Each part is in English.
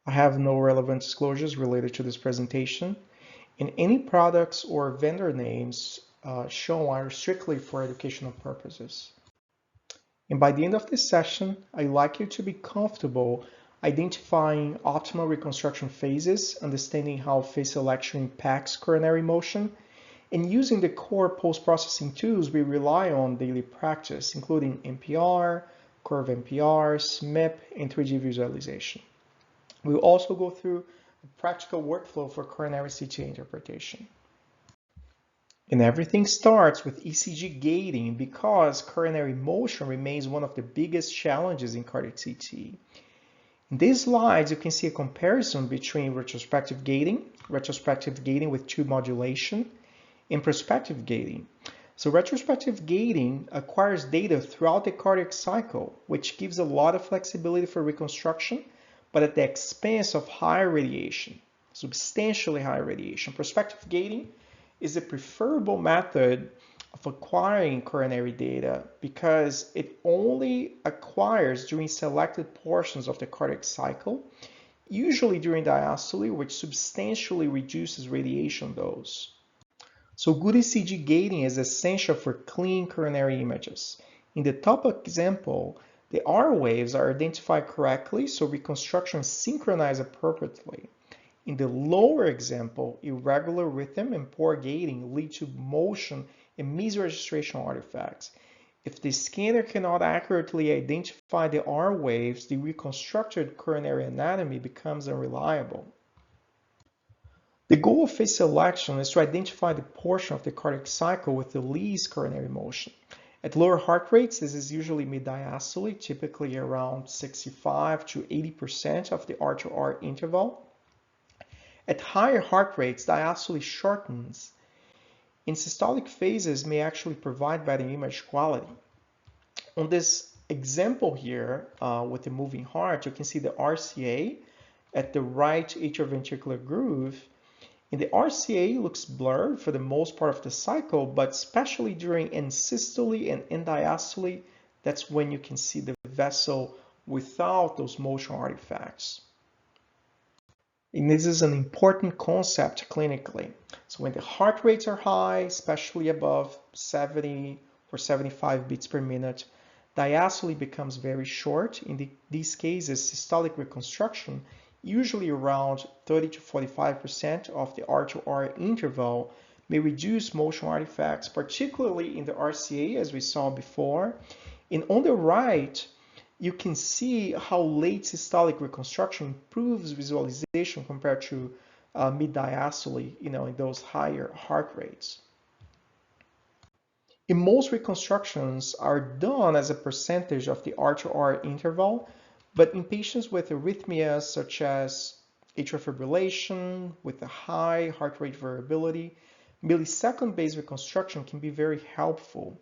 I have no relevant disclosures related to this presentation, and any products or vendor names shown are strictly for educational purposes. And by the end of this session, I'd like you to be comfortable identifying optimal reconstruction phases, understanding how phase selection impacts coronary motion, and using the core post-processing tools we rely on daily practice, including NPR, curve NPR, SMIP, and 3D visualization. We'll also go through a practical workflow for coronary CTA interpretation. And everything starts with ECG gating because coronary motion remains one of the biggest challenges in cardiac CT. In these slides, you can see a comparison between retrospective gating with tube modulation, and prospective gating. So retrospective gating acquires data throughout the cardiac cycle, which gives a lot of flexibility for reconstruction, but at the expense of higher radiation, substantially higher radiation. Prospective gating is a preferable method of acquiring coronary data because it only acquires during selected portions of the cardiac cycle, usually during diastole, which substantially reduces radiation dose. So good ECG gating is essential for clean coronary images. In the top example, the R waves are identified correctly, so reconstruction is synchronized appropriately. In the lower example, irregular rhythm and poor gating lead to motion and misregistration artifacts. If the scanner cannot accurately identify the R waves, the reconstructed coronary anatomy becomes unreliable. The goal of phase selection is to identify the portion of the cardiac cycle with the least coronary motion. At lower heart rates, this is usually mid-diastole, typically around 65 to 80% of the R-to-R interval. At higher heart rates, diastole shortens, and systolic phases may actually provide better image quality. On this example here, with the moving heart, you can see the RCA at the right atrioventricular groove. And the RCA looks blurred for the most part of the cycle, but especially during end-systole and end-diastole, that's when you can see the vessel without those motion artifacts. And this is an important concept clinically. So when the heart rates are high, especially above 70 or 75 beats per minute, diastole becomes very short. In these cases, systolic reconstruction, usually around 30 to 45% of the R-to-R interval, may reduce motion artifacts, particularly in the RCA, as we saw before. And on the right, you can see how late systolic reconstruction improves visualization compared to mid-diastole, in those higher heart rates. And most reconstructions are done as a percentage of the R-to-R interval, but in patients with arrhythmias such as atrial fibrillation with a high heart rate variability, millisecond-based reconstruction can be very helpful.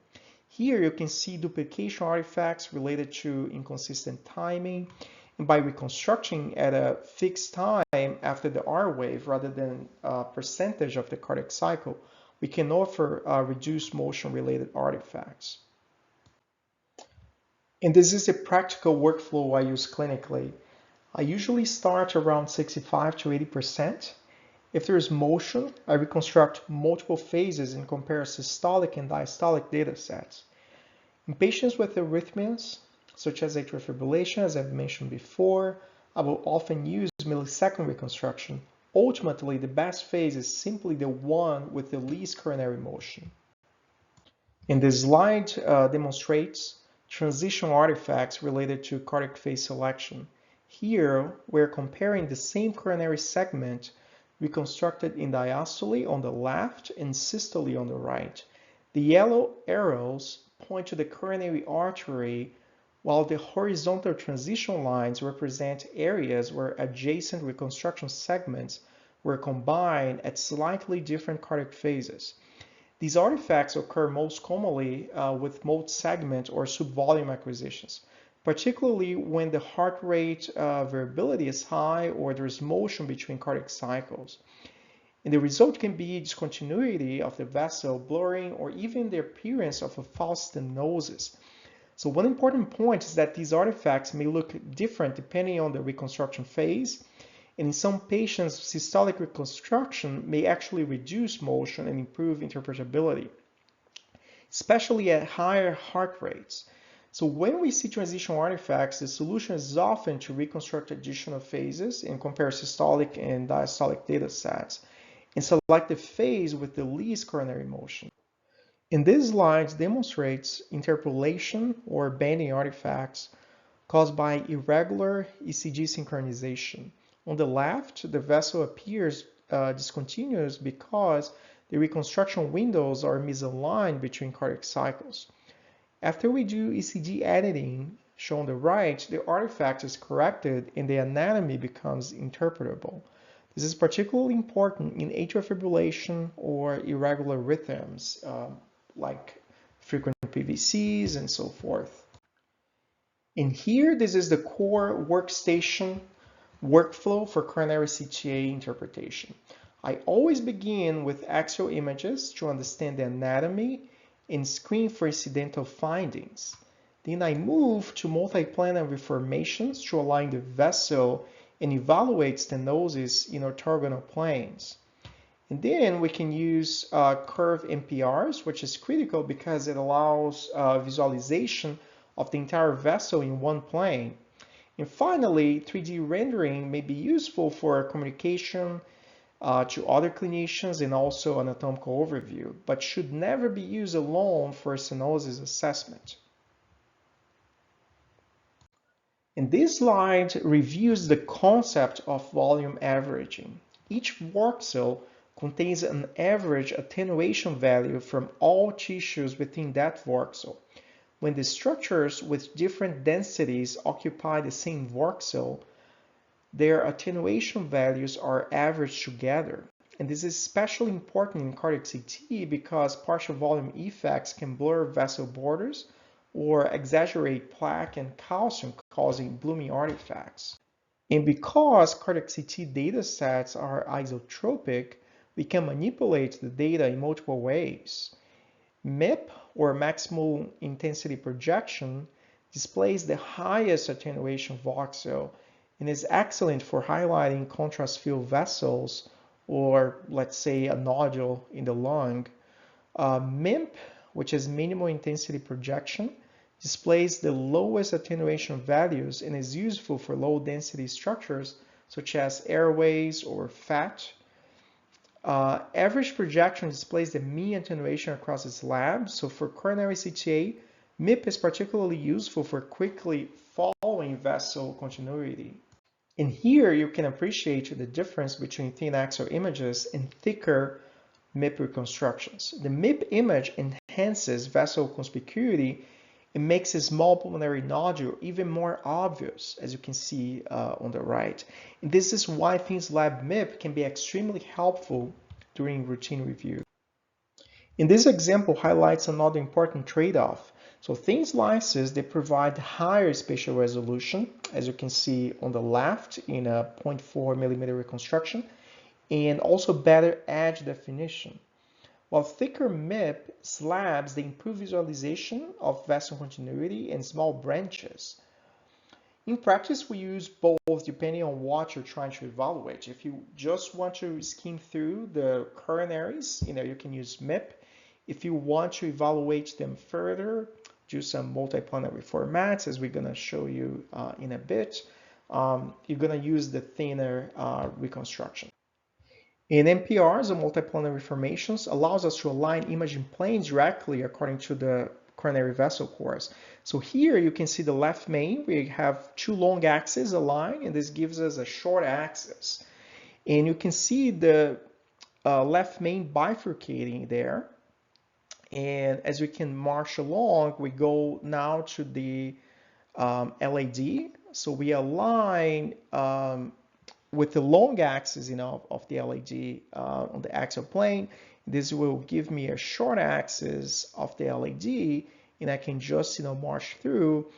Here you can see duplication artifacts related to inconsistent timing, and by reconstructing at a fixed time after the R wave rather than a percentage of the cardiac cycle, we can offer reduced motion-related artifacts. And this is a practical workflow I use clinically. I usually start around 65 to 80%. If there is motion, I reconstruct multiple phases and compare systolic and diastolic data sets. In patients with arrhythmias, such as atrial fibrillation, as I've mentioned before, I will often use millisecond reconstruction. Ultimately, the best phase is simply the one with the least coronary motion. And this slide demonstrates transition artifacts related to cardiac phase selection. Here, we're comparing the same coronary segment reconstructed in diastole on the left and systole on the right. The yellow arrows point to the coronary artery, while the horizontal transition lines represent areas where adjacent reconstruction segments were combined at slightly different cardiac phases. These artifacts occur most commonly with multi-segment or subvolume acquisitions, particularly when the heart rate variability is high or there is motion between cardiac cycles. And the result can be discontinuity of the vessel, blurring, or even the appearance of a false stenosis. So one important point is that these artifacts may look different depending on the reconstruction phase, And in some patients, systolic reconstruction may actually reduce motion and improve interpretability, especially at higher heart rates. So when we see transitional artifacts, the solution is often to reconstruct additional phases and compare systolic and diastolic data sets and select the phase with the least coronary motion. In this slide demonstrates interpolation or banding artifacts caused by irregular ECG synchronization. On the left, the vessel appears discontinuous because the reconstruction windows are misaligned between cardiac cycles. After we do ECG editing, shown on the right, the artifact is corrected and the anatomy becomes interpretable. This is particularly important in atrial fibrillation or irregular rhythms, like frequent PVCs and so forth. And here, this is the core workstation workflow for coronary CTA interpretation. I always begin with axial images to understand the anatomy and screen for incidental findings. Then I move to multiplanar reformations to align the vessel and evaluate stenosis in orthogonal planes. And then we can use curve MPRs, which is critical because it allows visualization of the entire vessel in one plane. And finally, 3D rendering may be useful for communication to other clinicians and also anatomical overview, but should never be used alone for stenosis assessment. And this slide reviews the concept of volume averaging. Each voxel contains an average attenuation value from all tissues within that voxel. When the structures with different densities occupy the same voxel, their attenuation values are averaged together. And this is especially important in cardiac CT because partial volume effects can blur vessel borders or exaggerate plaque and calcium, causing blooming artifacts. And because cardiac CT data sets are isotropic, we can manipulate the data in multiple ways. MIP, or maximal intensity projection, displays the highest attenuation voxel and is excellent for highlighting contrast-filled vessels or, let's say, a nodule in the lung. MIMP, which is minimal intensity projection, displays the lowest attenuation values and is useful for low-density structures such as airways or fat. Average projection displays the mean attenuation across the slab. So for coronary CTA, MIP is particularly useful for quickly following vessel continuity. And here you can appreciate the difference between thin axial images and thicker MIP reconstructions. The MIP image enhances vessel conspicuity and makes a small pulmonary nodule even more obvious, as you can see on the right. And this is why thin slab MIP can be extremely helpful during routine review. And this example highlights another important trade-off. So thin slices, they provide higher spatial resolution, as you can see on the left in a 0.4 millimeter reconstruction, and also better edge definition. While thicker MIP slabs, they improve visualization of vessel continuity and small branches. In practice, we use both depending on what you're trying to evaluate. If you just want to skim through the coronaries, you can use MIP. If you want to evaluate them further, do some multiplanary formats, as we're going to show you in a bit, you're going to use the thinner reconstruction. In MPRs, or multiplanary formations, allows us to align imaging planes directly according to the coronary vessel course. So here you can see the left main, we have two long axes aligned, and this gives us a short axis. And you can see the left main bifurcating there. And as we can march along, we go now to the LAD. So we align with the long axis of the LAD on the axial plane. This will give me a short axis of the LAD, and I can just march through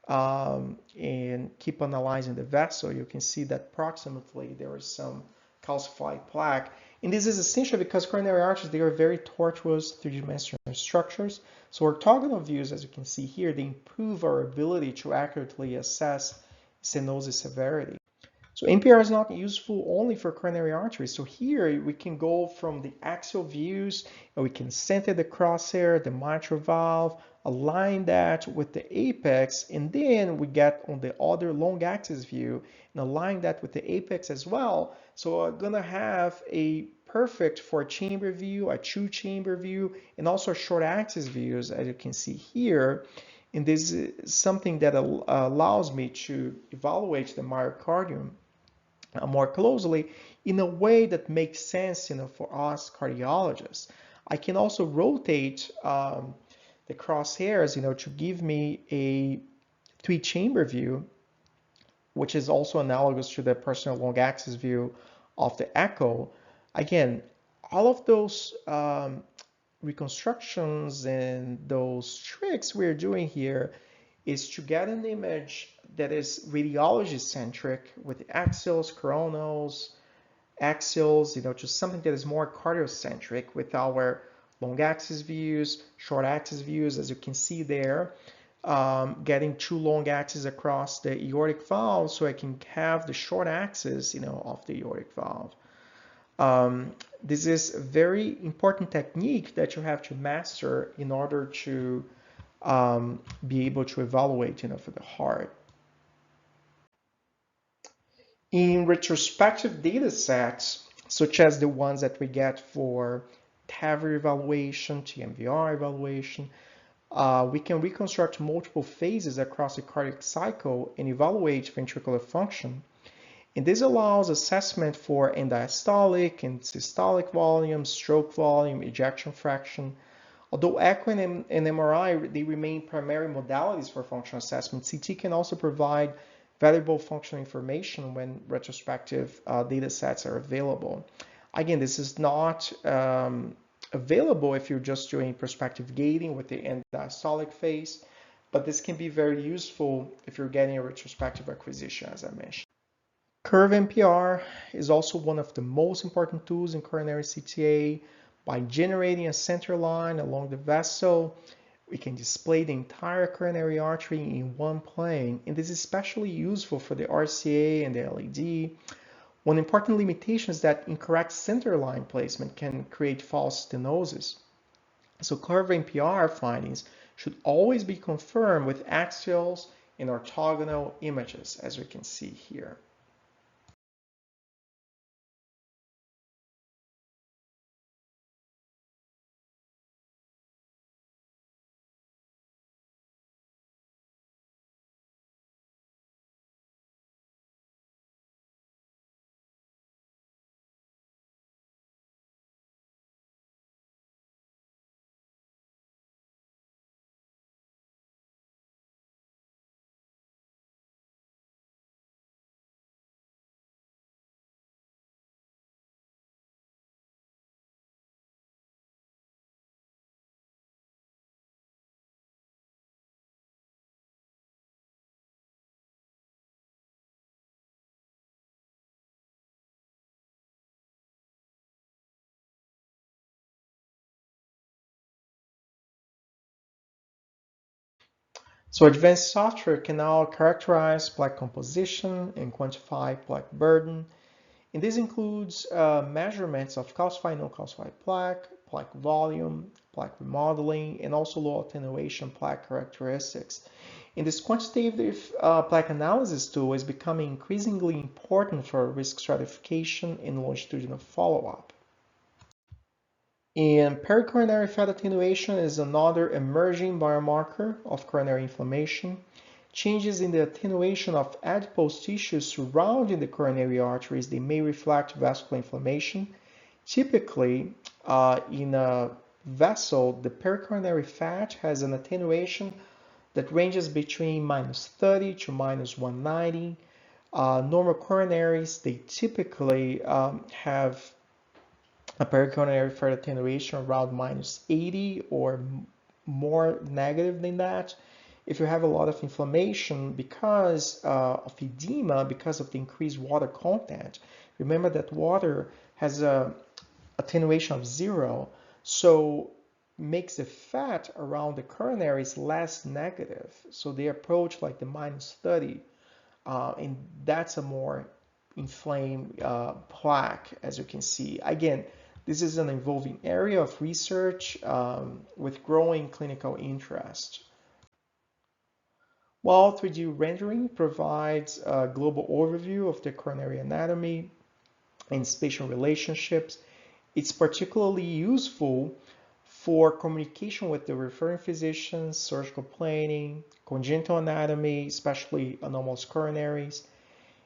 and keep analyzing the vessel. You can see that proximately there is some calcified plaque. And this is essential because coronary arteries, they are very tortuous three-dimensional structures. So orthogonal views, as you can see here, they improve our ability to accurately assess stenosis severity. So NPR is not useful only for coronary arteries. So here we can go from the axial views and we can center the crosshair, the mitral valve, align that with the apex, and then we get on the other long axis view and align that with the apex as well. So we're gonna have a perfect 4-chamber view, a 2-chamber view, and also short axis views, as you can see here. And this is something that allows me to evaluate the myocardium more closely in a way that makes sense, for us cardiologists. I can also rotate the crosshairs, to give me a 3-chamber view, which is also analogous to the personal long axis view of the echo. Again, all of those reconstructions and those tricks we're doing here is to get an image that is radiology centric with axials, coronals, axials, just something that is more cardiocentric with our long axis views, short axis views, as you can see there, getting 2 long axes across the aortic valve so I can have the short axis, of the aortic valve. This is a very important technique that you have to master in order to be able to evaluate, for the heart. In retrospective data sets, such as the ones that we get for TAVR evaluation, TMVR evaluation, we can reconstruct multiple phases across the cardiac cycle and evaluate ventricular function. And this allows assessment for end-diastolic and systolic volume, stroke volume, ejection fraction. Although echo and MRI, they remain primary modalities for functional assessment, CT can also provide valuable functional information when retrospective data sets are available. Again, this is not available if you're just doing prospective gating with the end-diastolic phase, but this can be very useful if you're getting a retrospective acquisition, as I mentioned. Curve NPR is also one of the most important tools in coronary CTA. By generating a center line along the vessel, we can display the entire coronary artery in one plane, and this is especially useful for the RCA and the LAD. One important limitation is that incorrect center line placement can create false stenosis. So curve NPR findings should always be confirmed with axials and orthogonal images, as we can see here. So advanced software can now characterize plaque composition and quantify plaque burden. And this includes measurements of calcified and non-calcified plaque, plaque volume, plaque remodeling, and also low attenuation plaque characteristics. And this quantitative plaque analysis tool is becoming increasingly important for risk stratification and longitudinal follow-up. And pericoronary fat attenuation is another emerging biomarker of coronary inflammation. Changes in the attenuation of adipose tissues surrounding the coronary arteries, they may reflect vascular inflammation. Typically, in a vessel, the pericoronary fat has an attenuation that ranges between -30 to -190. Normal coronaries, they typically have a pericoronary fat attenuation around -80 or more negative than that. If you have a lot of inflammation because of edema, because of the increased water content, remember that water has a attenuation of 0, so makes the fat around the coronaries less negative. So they approach like the -30, and that's a more inflamed plaque, as you can see. Again, this is an evolving area of research with growing clinical interest. While 3D rendering provides a global overview of the coronary anatomy and spatial relationships, it's particularly useful for communication with the referring physicians, surgical planning, congenital anatomy, especially anomalous coronaries,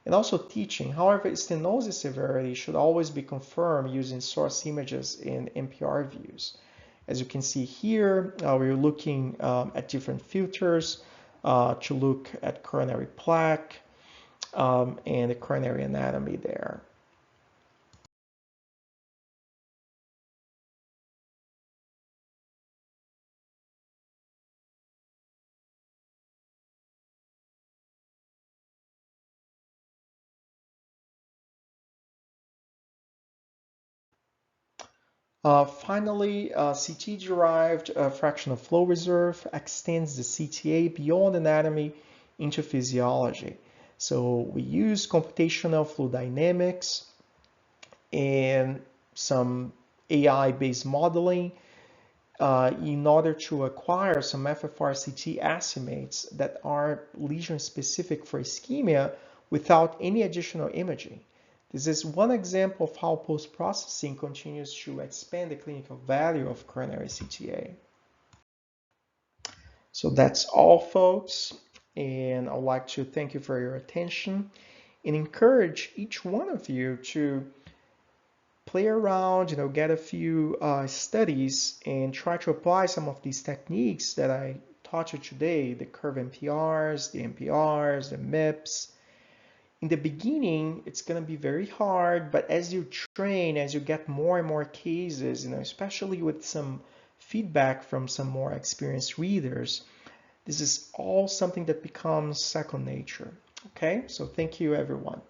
and also teaching. However, stenosis severity should always be confirmed using source images in MPR views. As you can see here, we're looking at different filters to look at coronary plaque and the coronary anatomy there. Finally, CT-derived fractional flow reserve extends the CTA beyond anatomy into physiology. So we use computational fluid dynamics and some AI-based modeling in order to acquire some FFRCT estimates that are lesion-specific for ischemia without any additional imaging. This is one example of how post-processing continues to expand the clinical value of coronary CTA. So that's all, folks, and I'd like to thank you for your attention and encourage each one of you to play around, get a few studies and try to apply some of these techniques that I taught you today, the curve MPRs, the MPRs, the MIPS. In the beginning, it's going to be very hard, but as you train, as you get more and more cases, especially with some feedback from some more experienced readers, this is all something that becomes second nature. Okay, so thank you, everyone.